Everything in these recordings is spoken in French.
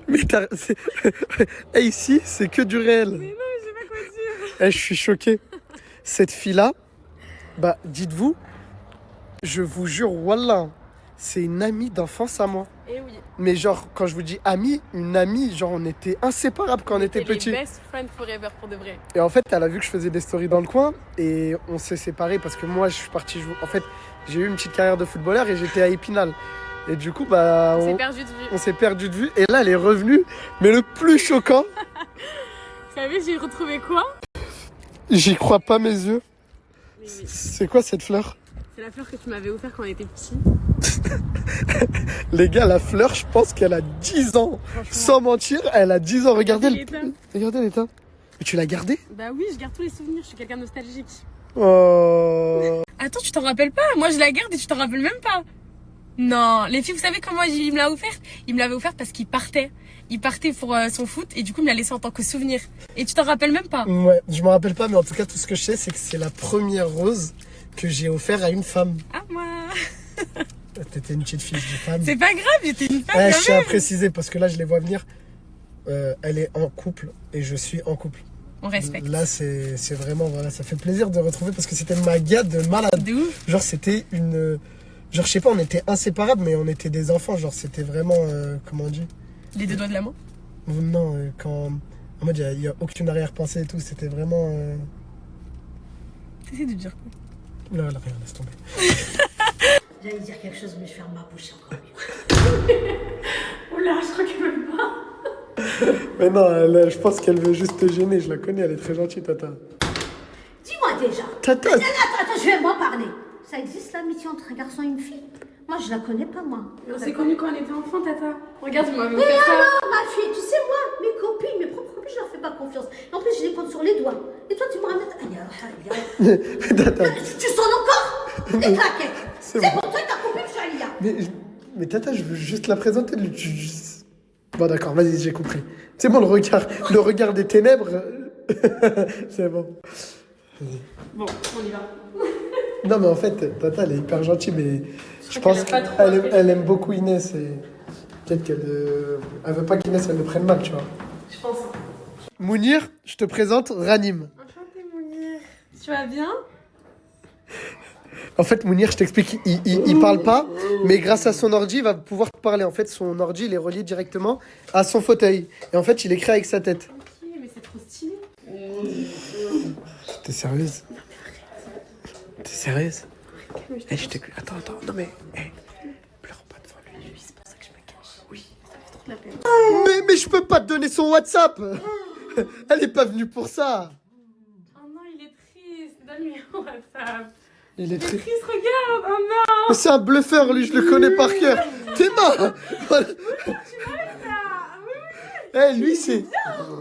Mais Eh, ici, c'est que du réel. Mais non, mais je sais pas quoi dire. Eh, je suis choqué. Cette fille-là, bah, dites-vous, je vous jure, wallah, c'est une amie d'enfance à moi. Et oui. Mais genre, quand je vous dis amie, une amie, genre, on était inséparables quand on était petits. Les best friends forever pour de vrai. Et en fait, elle a vu que je faisais des stories dans le coin et on s'est séparés parce que moi, je suis parti jouer. En fait, j'ai eu une petite carrière de footballeur et j'étais à Épinal. Et du coup, bah, On s'est perdu de vue. on s'est perdu de vue. Et là, elle est revenue. Mais le plus choquant, Vous savez, j'ai retrouvé quoi? j'y crois pas mes yeux. Mais oui. C'est quoi cette fleur? C'est la fleur que tu m'avais offert quand on était petit. Les gars, la fleur, je pense qu'elle a 10 ans. Sans mentir, elle a 10 ans. Regardez l'état. Regardez l'état. Mais tu l'as gardée? Bah oui, je garde tous les souvenirs, je suis quelqu'un de nostalgique. Oh. Attends, tu t'en rappelles pas? Moi, je la garde et tu t'en rappelles même pas. Non, les filles, vous savez comment il me l'a offerte? Il me l'avait offerte parce qu'il partait. Il partait pour son foot et du coup, il me l'a laissé en tant que souvenir. Et tu t'en rappelles même pas? Ouais, je me rappelle pas, mais en tout cas, tout ce que je sais, c'est que c'est la première rose que j'ai offert à une femme. Ah, moi. T'étais une petite fille de femme. C'est pas grave, j'étais une femme Ouais, je quand tiens à même. préciser parce que là, je les vois venir. Elle est en couple et je suis en couple. On respecte. Là, c'est vraiment, voilà, ça fait plaisir de retrouver parce que c'était ma gars de malade. De ouf. Genre, c'était une. Genre, je sais pas, on était inséparables, mais on était des enfants. Genre, c'était vraiment. Comment on dit? Les deux doigts de la main. Non, quand. En mode, il n'y a aucune arrière-pensée et tout. C'était vraiment. T'essaies de dire quoi? Là, rien, laisse tomber. J'allais dire quelque chose, mais je ferme ma bouche encore mieux. Oula, je crois qu'elle veut pas. Mais non, je pense qu'elle veut juste te gêner. Je la connais, elle est très gentille, Tata. Dis-moi déjà. Tata! Attends, je vais moi parler. Ça existe l'amitié entre un garçon et une fille? Moi, je la connais pas, moi. On s'est connus quand on était enfant, Tata. Regarde, vous m'avez Mais offert ça. alors, ma fille, tu sais, moi, mes copines, mes propres copines, je leur fais pas confiance. Et en plus, je les compte sur les doigts. Et toi, tu me ramènes. Tata. Tu sonnes encore? Les claquettes. C'est C'est bon. pour toi et ta copine, Chalia. Mais Tata, je veux juste la présenter. Bon, d'accord, vas-y, j'ai compris. C'est bon, le regard des ténèbres. C'est bon. Bon, on y va. Non, mais en fait, Tata, elle est hyper gentille, mais je crois pense qu'elle aime pas trop qu'elle aime beaucoup Inès. Et peut-être qu'elle elle veut pas qu'Inès elle le prenne mal, tu vois. Je pense. Mounir, je te présente Ranim. Enchantée, Mounir. Tu vas bien? En fait, Mounir, je t'explique, il parle pas, mais grâce à son ordi, il va pouvoir te parler. En fait, son ordi, il est relié directement à son fauteuil. Et en fait, il écrit avec sa tête. Ok, mais c'est trop stylé. T'es sérieuse? T'es sérieuse? Je t'écoute. Attends, non mais... pleure pas devant lui. C'est pour ça que je me cache. Oui. Ça fait trop de la peine. Mais je peux pas te donner son WhatsApp. Elle est pas venue pour ça. Oh non, il est triste. Donne-lui un WhatsApp. Il est très... Triste, regarde. Oh non. Mais c'est un bluffeur, lui, je le connais par cœur. T'es mort. Voilà. Lui, c'est...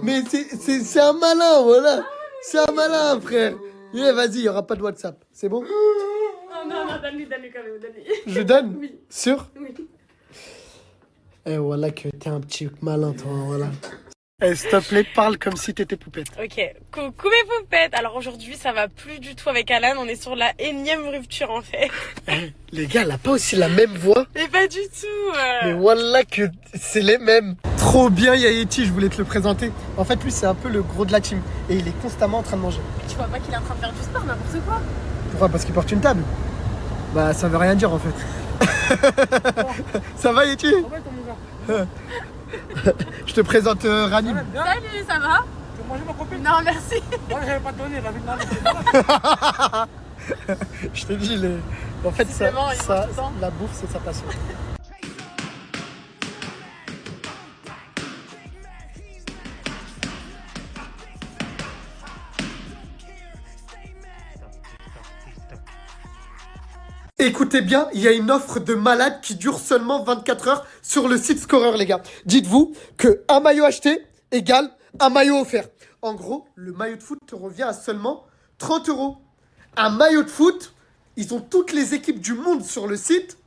Mais c'est un malin, voilà. C'est un malin, frère. Vas-y, il y aura pas de WhatsApp. C'est bon? Oh non, donne-lui quand même, donne-lui. Je donne? Oui. Sûr? Oui. Voilà que t'es un petit malin, toi, voilà. S'il te plaît, parle comme si t'étais poupette. Ok, coucou mes poupettes. Alors aujourd'hui, ça va plus du tout avec Alan. On est sur la énième rupture en fait. Les gars, elle a pas aussi la même voix? Mais pas du tout. Mais voilà que c'est les mêmes. Trop bien, Yayeti, je voulais te le présenter. En fait, lui, c'est un peu le gros de la team. Et il est constamment en train de manger. Tu vois pas qu'il est en train de faire du sport, n'importe quoi. Pourquoi? Parce qu'il porte une table? Bah, ça veut rien dire, en fait. Ça va, Yeti? Je te présente Ranim. Salut, ça va? Tu veux manger ma copine? Non, merci. Moi, j'avais pas donné la vie de ma vie. Je te dis, en fait, Visiblement, il mange tout le temps. la bouffe, c'est sa passion. Écoutez bien, il y a une offre de malade qui dure seulement 24 heures sur le site Scorer, les gars. Dites-vous que un maillot acheté égale un maillot offert. En gros, le maillot de foot te revient à seulement 30 euros. Un maillot de foot, ils ont toutes les équipes du monde sur le site,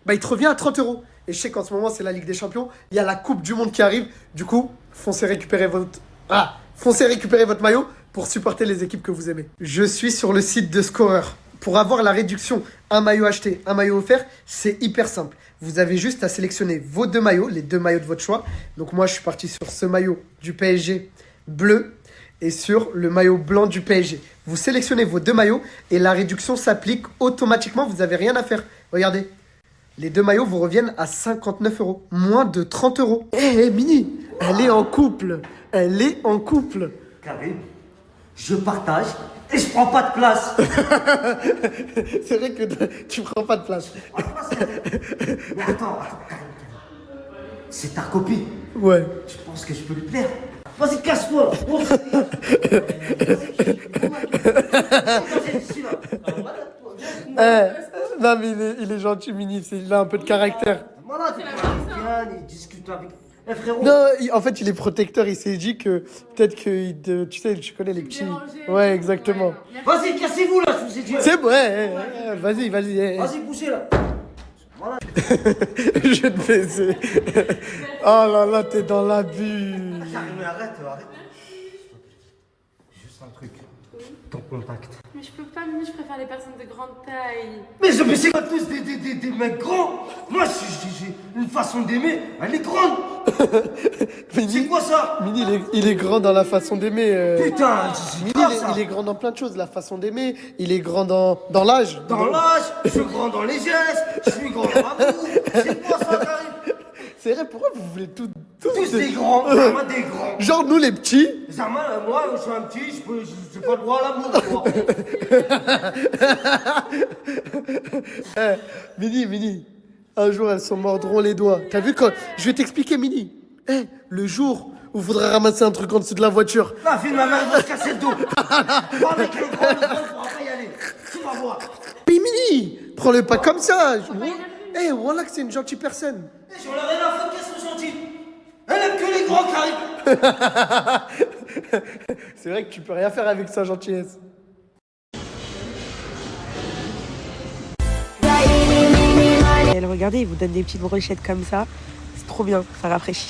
bah il te revient à 30 euros. Et je sais qu'en ce moment, c'est la Ligue des Champions. Il y a la Coupe du Monde qui arrive. Du coup, foncez récupérer votre maillot pour supporter les équipes que vous aimez. Je suis sur le site de Scorer. Pour avoir la réduction un maillot acheté, un maillot offert, c'est hyper simple. Vous avez juste à sélectionner vos 2 maillots, les 2 maillots de votre choix. Donc moi, je suis parti sur ce maillot du PSG bleu et sur le maillot blanc du PSG. Vous sélectionnez vos 2 maillots et la réduction s'applique automatiquement. Vous n'avez rien à faire. Regardez. Les 2 maillots vous reviennent à 59 €. Moins de 30 €. Eh, Mini, elle est en couple. Elle est en couple. Karim, je partage et je prends pas de place. C'est vrai que tu prends pas de place. Mais attends, Karim. C'est ta copine. Ouais. Tu penses que je peux lui plaire? Vas-y, casse-toi. Oh, Non, mais il est gentil, Mini. Il a un peu de caractère. Voilà, il discute avec. Eh frérot. Non, en fait, il est protecteur. Il s'est dit que peut-être que tu sais, tu connais les petits. Ouais, exactement. Vas-y, cassez-vous là, je vous ai dit. C'est bon, vas-y. Vas-y, bougez là. Voilà. Je vais te baiser. Oh là là, t'es dans l'abus. Karim, mais arrête. Juste un truc. Ton contact. Mais je peux pas, mais je préfère les personnes de grande taille. Mais c'est pas tous des mecs grands. Moi, j'ai une façon d'aimer. Elle est grande. C'est quoi ça? Mini, il est grand dans la façon d'aimer. Putain, c'est Mini, grave ça. il est grand dans plein de choses. La façon d'aimer. Il est grand dans l'âge. Dans l'âge, je suis grand dans les gestes, je suis grand dans l'amour. C'est quoi ça, Karim? C'est vrai, pourquoi vous voulez tous Tous des grands, Zama des grands. Genre nous les petits. Zama, moi, je suis un petit, j'ai pas le droit à l'amour, moi. Mini, un jour elles s'en mordront les doigts. T'as vu quand... Je vais t'expliquer, Mini. Le jour où il faudra ramasser un truc en dessous de la voiture. La fille de ma mère va se casser le dos. Moi, avec le grand, on pourra pas y aller. Tu vas voir. Mais Mini, prends-le pas comme ça. Voilà que c'est une gentille personne. J'en ai rien à foutre qu'elle soit gentille. Elle aime que les grands, Karim. C'est vrai que tu peux rien faire avec sa gentillesse. Et regardez, ils vous donnent des petites brochettes comme ça. C'est trop bien, ça rafraîchit.